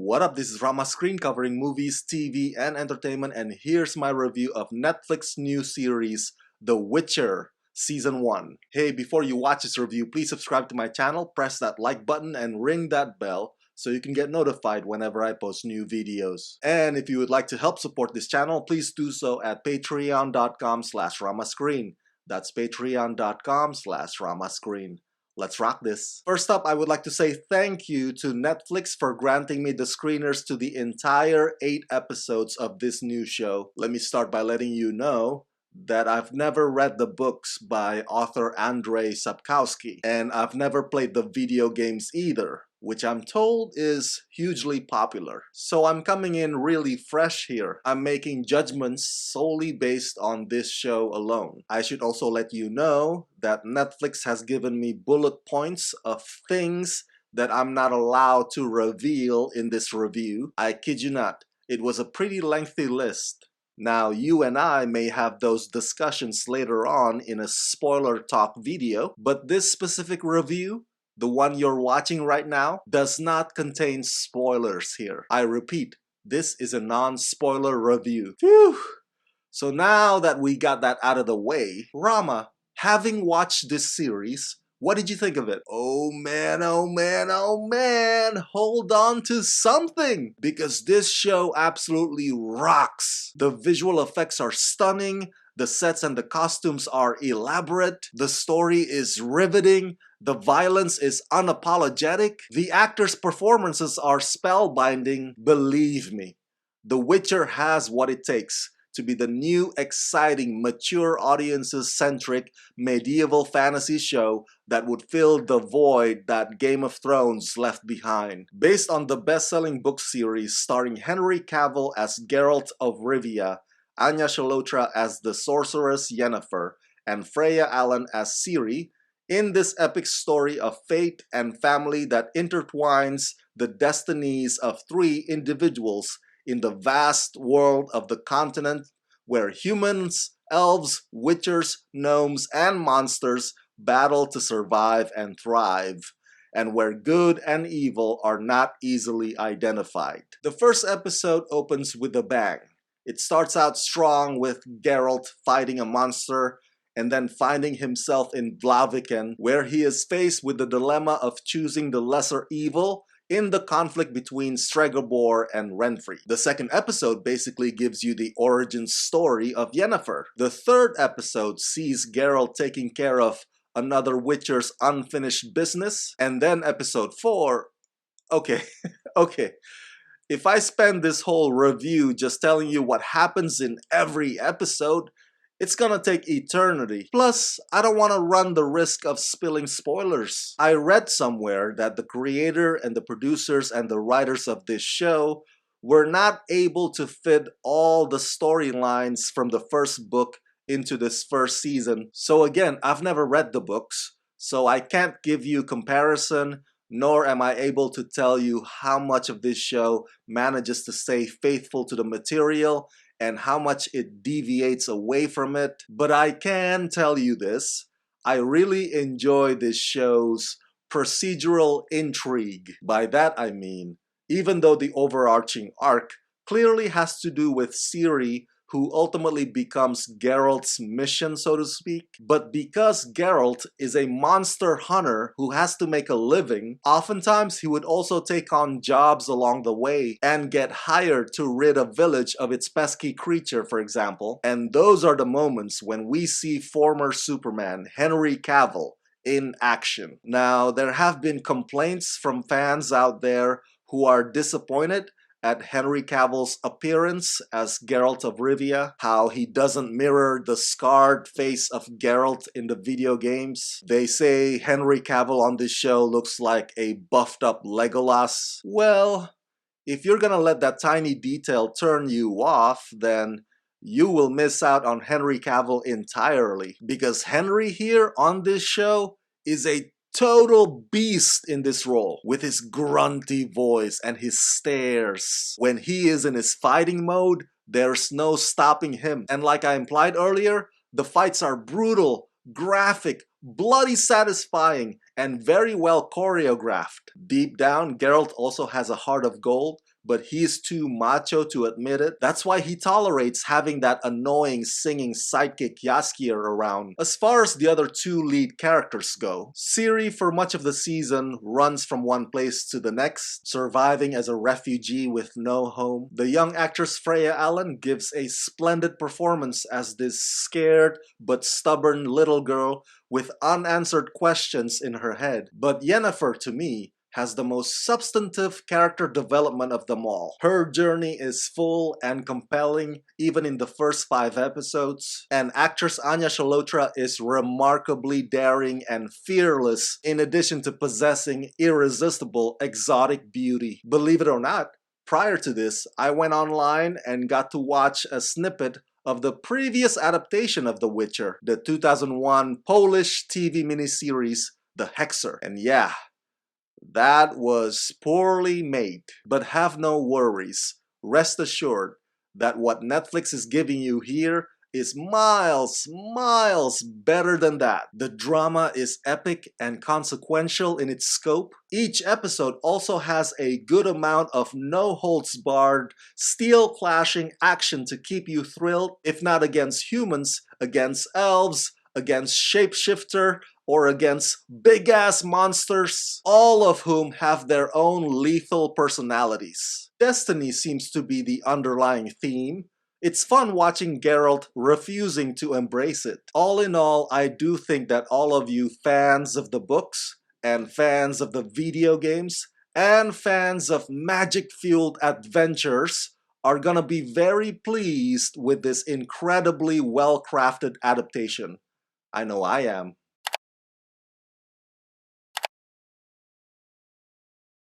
What up, this is Rama Screen covering movies, TV, and entertainment, and here's my review of Netflix new series, The Witcher Season 1. Hey, before you watch this review, please subscribe to my channel, press that like button, and ring that bell so you can get notified whenever I post new videos. And if you would like to help support this channel, please do so at patreon.com/ramascreen. That's patreon.com/ramascreen. Let's rock this. First up, I would like to say thank you to Netflix for granting me the screeners to the entire 8 episodes of this new show. Let me start by letting you know that I've never read the books by author Andrzej Sapkowski, and I've never played the video games either, which I'm told is hugely popular. So I'm coming in really fresh here. I'm making judgments solely based on this show alone. I should also let you know that Netflix has given me bullet points of things that I'm not allowed to reveal in this review. I kid you not, it was a pretty lengthy list. Now, you and I may have those discussions later on in a spoiler talk video, but this specific review, the one you're watching right now, does not contain spoilers here. I repeat, this is a non-spoiler review. Phew! So now that we got that out of the way, Rama, having watched this series, what did you think of it? Oh man, oh man, oh man, hold on to something, because this show absolutely rocks. The visual effects are stunning, the sets and the costumes are elaborate, the story is riveting, the violence is unapologetic, the actors' performances are spellbinding. Believe me, The Witcher has what it takes to be the new, exciting, mature audiences-centric medieval fantasy show that would fill the void that Game of Thrones left behind. Based on the best-selling book series starring Henry Cavill as Geralt of Rivia, Anya Chalotra as the sorceress Yennefer, and Freya Allan as Ciri, in this epic story of fate and family that intertwines the destinies of 3 individuals in the vast world of the continent where humans, elves, witchers, gnomes, and monsters battle to survive and thrive, and where good and evil are not easily identified. The first episode opens with a bang. It starts out strong with Geralt fighting a monster and then finding himself in Blaviken, where he is faced with the dilemma of choosing the lesser evil in the conflict between Stregobor and Renfri. The second episode basically gives you the origin story of Yennefer. The third episode sees Geralt taking care of another Witcher's unfinished business. And then episode 4, okay, okay. If I spend this whole review just telling you what happens in every episode, it's gonna take eternity. Plus, I don't want to run the risk of spilling spoilers. I read somewhere that the creator and the producers and the writers of this show were not able to fit all the storylines from the first book into this first season. So again, I've never read the books, so I can't give you comparison, nor am I able to tell you how much of this show manages to stay faithful to the material and how much it deviates away from it. But I can tell you this, I really enjoy this show's procedural intrigue. By that I mean, even though the overarching arc clearly has to do with Ciri, who ultimately becomes Geralt's mission, so to speak. But because Geralt is a monster hunter who has to make a living, oftentimes he would also take on jobs along the way and get hired to rid a village of its pesky creature, for example. And those are the moments when we see former Superman, Henry Cavill, in action. Now, there have been complaints from fans out there who are disappointed at Henry Cavill's appearance as Geralt of Rivia, how he doesn't mirror the scarred face of Geralt in the video games. They say Henry Cavill on this show looks like a buffed up Legolas. Well, if you're gonna let that tiny detail turn you off, then you will miss out on Henry Cavill entirely. Because Henry here on this show is a total beast in this role, with his grunty voice and his stares. When he is in his fighting mode, there's no stopping him. And like I implied earlier, the fights are brutal, graphic, bloody satisfying, and very well choreographed. Deep down, Geralt also has a heart of gold, but he's too macho to admit it. That's why he tolerates having that annoying singing sidekick Jaskier around. As far as the other two lead characters go, Siri for much of the season runs from one place to the next, surviving as a refugee with no home. The young actress Freya Allen gives a splendid performance as this scared but stubborn little girl with unanswered questions in her head. But Yennefer, to me, has the most substantive character development of them all. Her journey is full and compelling even in the first 5 episodes, and actress Anya Chalotra is remarkably daring and fearless in addition to possessing irresistible exotic beauty. Believe it or not, prior to this, I went online and got to watch a snippet of the previous adaptation of The Witcher, the 2001 Polish TV miniseries The Hexer. And yeah, that was poorly made. But have no worries. Rest assured that what Netflix is giving you here is miles better than that. The drama is epic and consequential in its scope. Each episode also has a good amount of no-holds-barred, steel-clashing action to keep you thrilled, if not against humans, against elves, against shapeshifter, or against big-ass monsters, all of whom have their own lethal personalities. Destiny seems to be the underlying theme. It's fun watching Geralt refusing to embrace it. All in all, I do think that all of you fans of the books, and fans of the video games, and fans of magic-fueled adventures are gonna be very pleased with this incredibly well-crafted adaptation. I know I am.